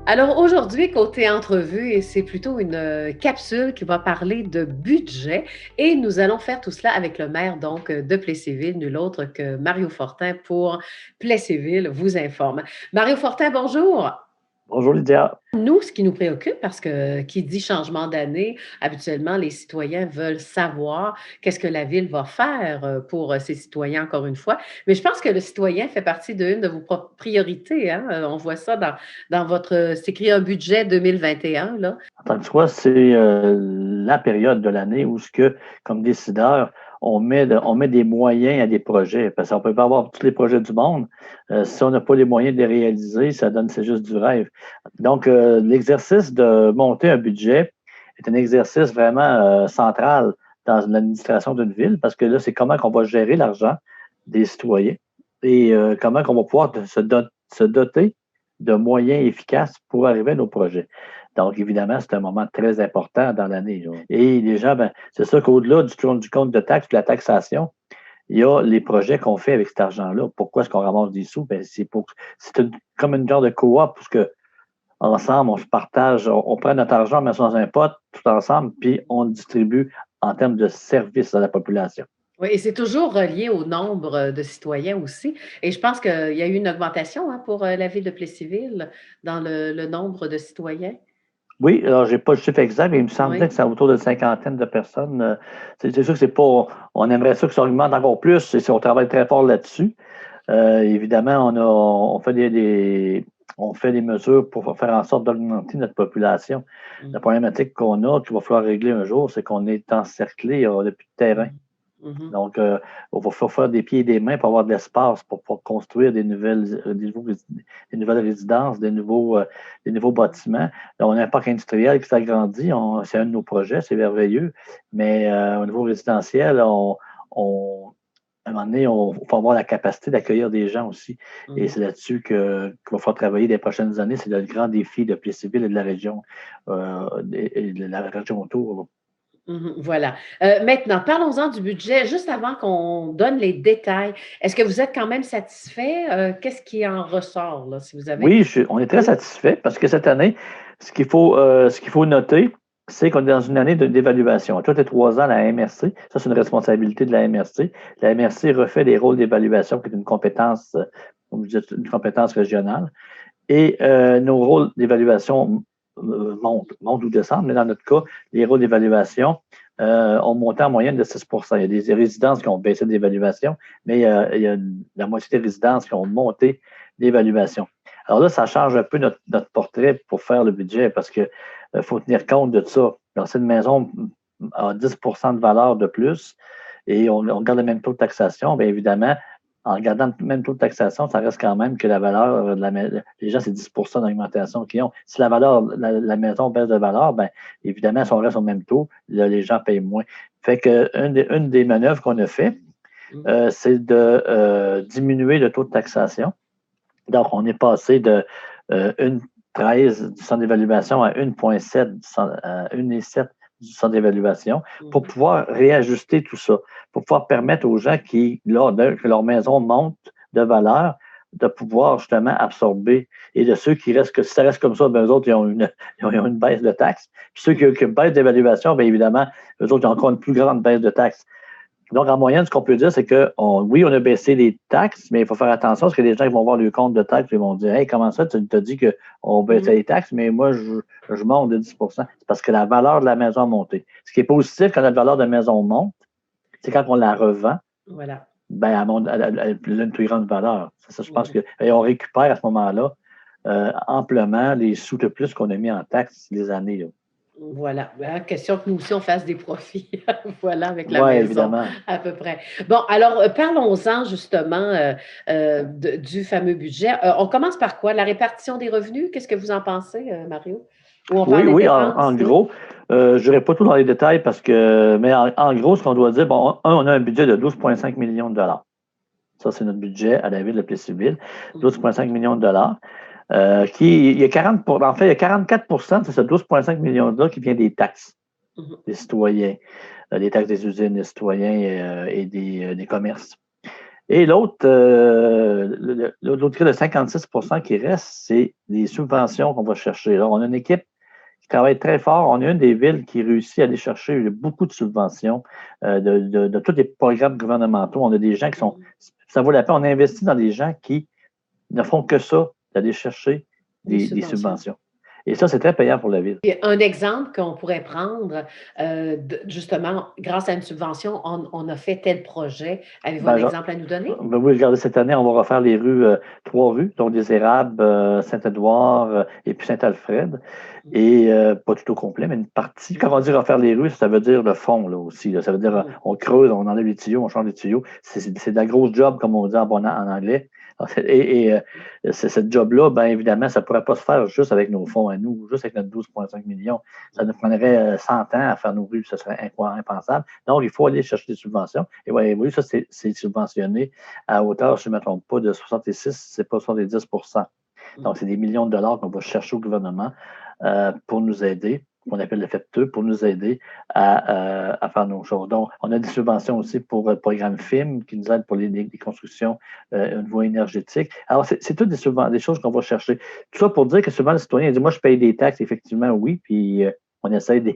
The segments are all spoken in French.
Alors aujourd'hui, côté entrevue, et c'est plutôt une capsule qui va parler de budget et nous allons faire tout cela avec le maire donc de Plessisville, nul autre que Mario Fortin pour Plessisville vous informe. Mario Fortin, bonjour. Bonjour Lydia. Nous, ce qui nous préoccupe, parce que qui dit changement d'année, habituellement, les citoyens veulent savoir qu'est-ce que la ville va faire pour ses citoyens, encore une fois. Mais je pense que le citoyen fait partie d'une de vos priorités. Hein? On voit ça dans votre, c'est écrit un budget 2021, là. En tant que toi, c'est la période de l'année où, comme décideur, on met des moyens à des projets. Parce qu'on ne peut pas avoir tous les projets du monde. Si on n'a pas les moyens de les réaliser, c'est juste du rêve. Donc, l'exercice de monter un budget est un exercice vraiment central dans l'administration d'une ville, parce que là, c'est comment on va gérer l'argent des citoyens et comment on va pouvoir se doter de moyens efficaces pour arriver à nos projets. Donc, évidemment, c'est un moment très important dans l'année. Là. Et les gens, ben, c'est ça qu'au-delà du compte de taxe, de la taxation, il y a les projets qu'on fait avec cet argent-là. Pourquoi est-ce qu'on ramasse des sous? Ben, comme une genre de coop, parce que ensemble, on se partage, on prend notre argent, on met ça dans un pot, tout ensemble, puis on le distribue en termes de services à la population. Oui, et c'est toujours relié au nombre de citoyens aussi. Et je pense qu'il y a eu une augmentation hein, pour la ville de Plessisville dans le nombre de citoyens. Oui, alors j'ai pas le chiffre exact, mais il me semblait Oui. que c'est autour d'une cinquantaine de personnes. C'est sûr que c'est pas. On aimerait ça que ça augmente encore plus, et si on travaille très fort là-dessus. Évidemment, on fait des mesures pour faire en sorte d'augmenter notre population. La Mhm. problématique qu'on a, qu'il va falloir régler un jour, c'est qu'on est encerclé, on n'a plus de terrain. Mhm. Mhm. Donc, il va falloir faire des pieds et des mains pour avoir de l'espace pour pouvoir construire des nouvelles résidences, des nouveaux bâtiments. Là, on a un parc industriel qui s'agrandit. C'est un de nos projets, c'est merveilleux. Mais au niveau résidentiel, à un moment donné, il faut avoir la capacité d'accueillir des gens aussi. Et Mhm. c'est là-dessus qu'il va falloir travailler les prochaines années. C'est le grand défi de Plessisville et de la région, et de la région autour. Mhm. Voilà. Maintenant, parlons-en du budget. Juste avant qu'on donne les détails, est-ce que vous êtes quand même satisfait? Qu'est-ce qui en ressort, là, si vous avez... Oui, on est très Oui. satisfait parce que cette année, ce qu'il faut noter, c'est qu'on est dans une année d'évaluation. Tous les 3 ans, la MRC, ça c'est une responsabilité de la MRC. La MRC refait des rôles d'évaluation, qui est une compétence, comme je disais, une compétence régionale. Et nos rôles d'évaluation montent ou descendent, mais dans notre cas, les rôles d'évaluation ont monté en moyenne de 6%. Il y a des résidences qui ont baissé d'évaluation, mais il y a la moitié des résidences qui ont monté d'évaluation. Alors là, ça change un peu notre portrait pour faire le budget parce qu'il faut tenir compte de ça. Alors, si une maison a 10% de valeur de plus et on garde le même taux de taxation, bien évidemment, en gardant le même taux de taxation, ça reste quand même que la valeur de la maison, les gens, c'est 10% d'augmentation qu'ils ont. Si la maison baisse de valeur, bien évidemment, si on reste au même taux, là, les gens payent moins. Fait que une des manœuvres qu'on a fait, Mhm. c'est de diminuer le taux de taxation. Donc, on est passé de 1,13 du centre d'évaluation à 1,7 1,7 du centre d'évaluation pour Mhm. pouvoir réajuster tout ça, pour pouvoir permettre aux gens que leur maison monte de valeur, de pouvoir justement absorber. Et de ceux qui restent, que si ça reste comme ça, ben, eux autres, ils ont une baisse de taxes. Puis ceux qui ont une baisse d'évaluation, bien évidemment, eux autres, ils ont encore une plus grande baisse de taxes. Donc, en moyenne, ce qu'on peut dire, c'est que oui, on a baissé les taxes, mais il faut faire attention parce que les gens ils vont voir le compte de taxes et ils vont dire hey, comment ça, tu t'as dit qu'on baissait Mhm. les taxes, mais moi, je monte de 10%. C'est parce que la valeur de la maison a monté. Ce qui est positif quand la valeur de la maison monte, c'est quand on la revend, Voilà. ben, elle a une plus grande valeur. Ça, je pense Mhm. que et on récupère à ce moment-là amplement les sous de plus qu'on a mis en taxes les années. Là. Voilà. Ben, question que nous aussi, on fasse des profits. Voilà, avec la Oui, maison, évidemment. à peu près. Bon, alors, parlons-en justement du fameux budget. On commence par quoi? La répartition des revenus? Qu'est-ce que vous en pensez, Mario? Ou on parle Oui, des oui, en dépenses? Oui. gros, je n'irai pas tout dans les détails mais en gros, ce qu'on doit dire, bon, on a un budget de 12,5 millions de dollars. Ça, c'est notre budget à la ville de Plessisville, Mhm. 12,5 millions de dollars. Il y a 44 de ce 12,5 millions-là qui vient des taxes Mhm. des citoyens, des taxes des usines des citoyens et des commerces. Et l'autre, l'autre de 56% qui reste, c'est les subventions qu'on va chercher. Alors, on a une équipe qui travaille très fort. On est une des villes qui réussit à aller chercher beaucoup de subventions de tous les programmes gouvernementaux. On a des gens qui sont, ça vaut la peine, on investit dans des gens qui ne font que ça, d'aller chercher des subventions. Et ça, c'est très payant pour la ville. Et un exemple qu'on pourrait prendre, justement, grâce à une subvention, on a fait tel projet. Avez-vous un exemple à nous donner? Oui, regardez, cette année, on va refaire les rues, 3 rues, donc des Érables, Saint-Édouard et puis Saint-Alfred. Et pas tout au complet, mais une partie. Quand on dit refaire les rues, ça veut dire le fond là, aussi. Là. Ça veut dire on creuse, on enlève les tuyaux, on change les tuyaux. C'est de la grosse job, comme on dit en anglais. Et cette job-là, bien évidemment, ça ne pourrait pas se faire juste avec nos fonds à nous, juste avec notre 12,5 millions. Ça nous prendrait 100 ans à faire nos rues, ça serait impensable. Donc, il faut aller chercher des subventions. Et oui, ça, c'est subventionné à hauteur, si je ne me trompe pas, de 66, c'est pas 70%. Donc, c'est des millions de dollars qu'on va chercher au gouvernement pour nous aider, qu'on appelle le FEPTE, pour nous aider à faire nos choses. Donc, on a des subventions aussi pour le programme FIM qui nous aide pour les constructions au niveau énergétique. Alors, c'est toutes des choses qu'on va chercher. Tout ça pour dire que souvent, le citoyen dit, moi, je paye des taxes, effectivement, oui, puis on essaie de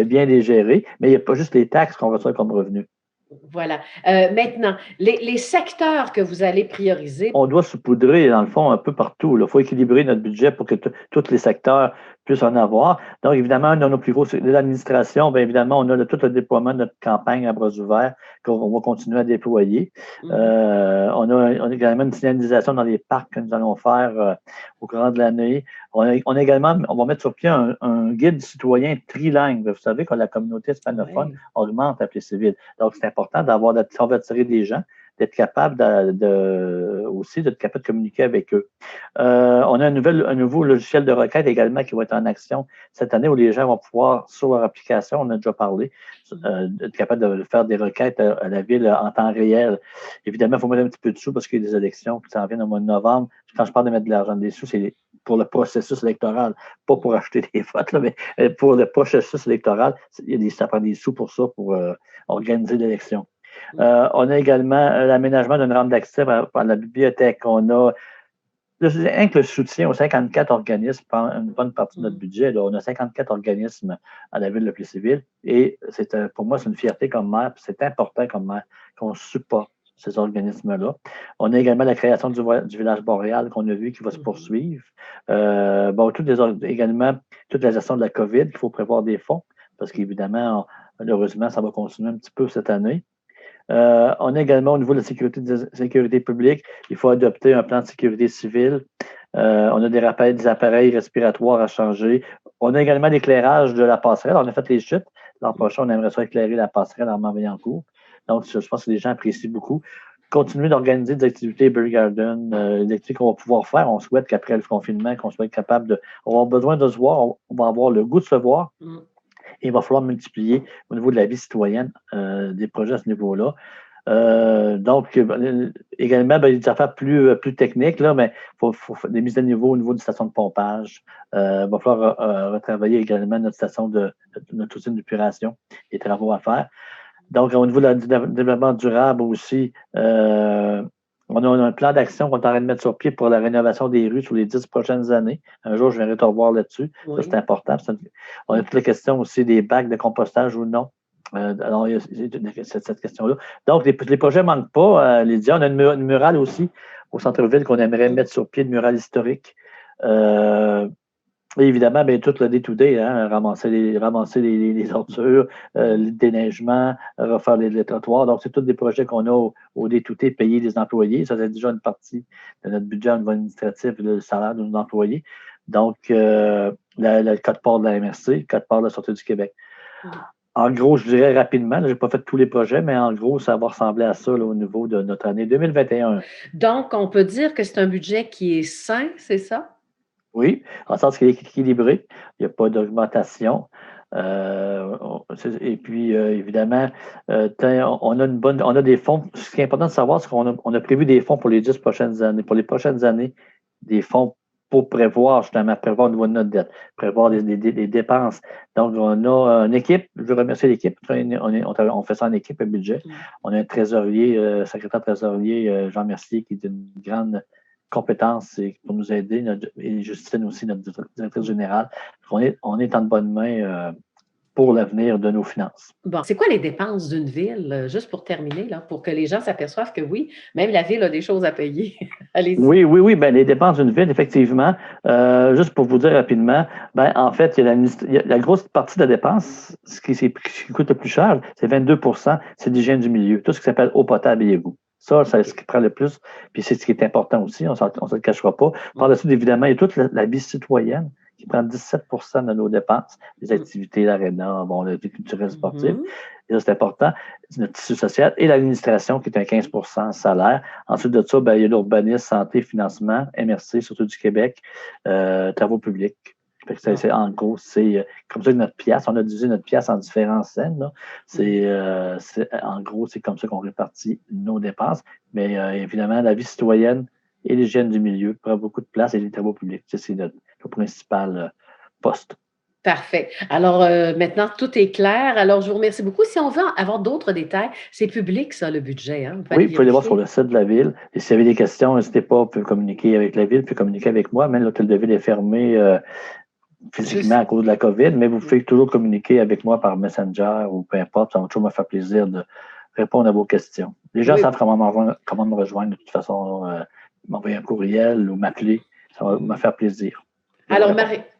bien les gérer, mais il n'y a pas juste les taxes qu'on reçoit comme revenus. Voilà. Maintenant, les secteurs que vous allez prioriser. On doit saupoudrer, dans le fond, un peu partout. Il faut équilibrer notre budget pour que tous les secteurs puissent en avoir. Donc, évidemment, un de nos plus gros, c'est l'administration. Bien évidemment, on a tout le déploiement de notre campagne à bras ouverts qu'on va continuer à déployer. On a également une signalisation dans les parcs que nous allons faire au courant de l'année. On va mettre sur pied un guide citoyen trilingue. Vous savez que la communauté hispanophone augmente à Plessisville. Donc, c'est important si on veut attirer des gens, d'être capable aussi d'être capable de communiquer avec eux. On a un nouveau logiciel de requête également qui va être en action cette année où les gens vont pouvoir, sur leur application, on a déjà parlé, être capable de faire des requêtes à la ville en temps réel. Évidemment, il faut mettre un petit peu de sous parce qu'il y a des élections qui s'en viennent au mois de novembre. Quand je parle de mettre de l'argent des sous, c'est pour le processus électoral, pas pour acheter des votes, là, mais pour le processus électoral, ça prend des sous pour ça, pour organiser l'élection. On a également l'aménagement d'une rampe d'accès par la bibliothèque. On a rien que le soutien aux 54 organismes prend une bonne partie de notre budget. Là. On a 54 organismes à la ville de Plessisville et pour moi, c'est une fierté comme maire, puis c'est important comme maire qu'on supporte ces organismes-là. On a également la création du village boréal qu'on a vu qui va se poursuivre. Également, toute la gestion de la COVID, il faut prévoir des fonds parce qu'évidemment, malheureusement, ça va continuer un petit peu cette année. On a également au niveau de la sécurité publique, il faut adopter un plan de sécurité civile. On a des appareils respiratoires à changer. On a également l'éclairage de la passerelle. On a fait les chutes. L'an prochain, on aimerait ça éclairer la passerelle en Montveillancourt. Donc, je pense que les gens apprécient beaucoup. Continuer d'organiser des activités Beer Garden, des activités qu'on va pouvoir faire. On souhaite qu'après le confinement, qu'on soit capable de. On va avoir besoin de se voir. On va avoir le goût de se voir. Et il va falloir multiplier au niveau de la vie citoyenne des projets à ce niveau-là. Également, des affaires plus techniques, là, mais il faut des mises à niveau au niveau des stations de pompage. Il va falloir retravailler également notre usine d'épuration et travaux à faire. Donc, au niveau du développement durable aussi, on a un plan d'action qu'on est en train de mettre sur pied pour la rénovation des rues sur les 10 prochaines années. Un jour, je viendrai te revoir là-dessus. Oui. Ça, c'est important. On a toute la question aussi des bacs de compostage ou non. Alors, il y a cette question-là. Donc, les projets ne manquent pas, Lydia. On a une murale aussi au centre-ville qu'on aimerait mettre sur pied, une murale historique. Et évidemment, bien, tout le day-to-day, ramasser les ordures, le déneigement, refaire les trottoirs. Donc, c'est tous des projets qu'on a au day-to-day, payer les employés. Ça, c'est déjà une partie de notre budget au niveau administratif, le salaire de nos employés. Donc, le code-part de la MRC, le code-part de la Sûreté du Québec. En gros, je dirais rapidement, je n'ai pas fait tous les projets, mais en gros, ça va ressembler à ça là, au niveau de notre année 2021. Donc, on peut dire que c'est un budget qui est sain, c'est ça? Oui, en sens qu'il est équilibré, il n'y a pas d'augmentation. Et puis, évidemment, on a des fonds. Ce qui est important de savoir, c'est qu'on a prévu des fonds pour les 10 prochaines années. Pour les prochaines années, des fonds pour prévoir, justement, prévoir au niveau de notre dette, prévoir des dépenses. Donc, on a une équipe, je veux remercier l'équipe, on fait ça en équipe, un budget. On a un trésorier, secrétaire trésorier, Jean Mercier, qui est d'une grande compétence pour nous aider, et Justine aussi, notre directrice générale. On est en bonne main pour l'avenir de nos finances. Bon, c'est quoi les dépenses d'une ville, juste pour terminer, là, pour que les gens s'aperçoivent que oui, même la ville a des choses à payer? Allez-y. Oui. Ben, les dépenses d'une ville, effectivement, juste pour vous dire rapidement, ben, en fait, il y a la grosse partie de la dépense, ce qui coûte le plus cher, c'est 22 c'est l'hygiène du milieu, tout ce qui s'appelle eau potable et égout. Ça, c'est ce qui prend le plus, puis c'est ce qui est important aussi, on ne se le cachera pas. Par-dessus, évidemment, il y a toute la vie citoyenne qui prend 17 de nos dépenses, les activités, l'aréna, bon, le culturel sportif. Et ça, c'est important. C'est notre tissu social et l'administration qui est un 15 salaire. Ensuite de ça, ben, il y a l'urbanisme, santé, financement, MRC, surtout du Québec, travaux publics. En gros, c'est comme ça que notre pièce, on a divisé notre pièce en différentes scènes. Là. En gros, c'est comme ça qu'on répartit nos dépenses. Mais évidemment, la vie citoyenne et l'hygiène du milieu prend beaucoup de place et les travaux publics. C'est notre principal poste. Parfait. Alors, maintenant, tout est clair. Alors, je vous remercie beaucoup. Si on veut avoir d'autres détails, c'est public, ça, le budget. Hein? Oui, vous pouvez aller voir sur le site de la Ville. Et si vous avez des questions, n'hésitez pas, vous pouvez communiquer avec la Ville, vous pouvez communiquer avec moi. Même l'hôtel de Ville est fermé physiquement à cause de la COVID, mais vous pouvez toujours communiquer avec moi par Messenger ou peu importe. Ça va toujours me faire plaisir de répondre à vos questions. Les gens savent comment me rejoindre. De toute façon, m'envoyer un courriel ou m'appeler. Ça va me faire plaisir. Alors,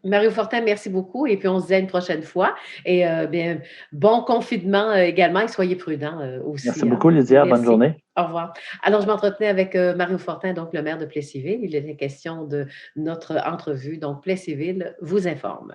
Mario Fortin, merci beaucoup. Et puis, on se dit à une prochaine fois. Et bien, bon confinement également et soyez prudents aussi. Merci beaucoup, Lydia. Merci. Bonne journée. Au revoir. Alors, je m'entretenais avec Mario Fortin, donc le maire de Plessisville. Il était question de notre entrevue. Donc, Plessisville vous informe.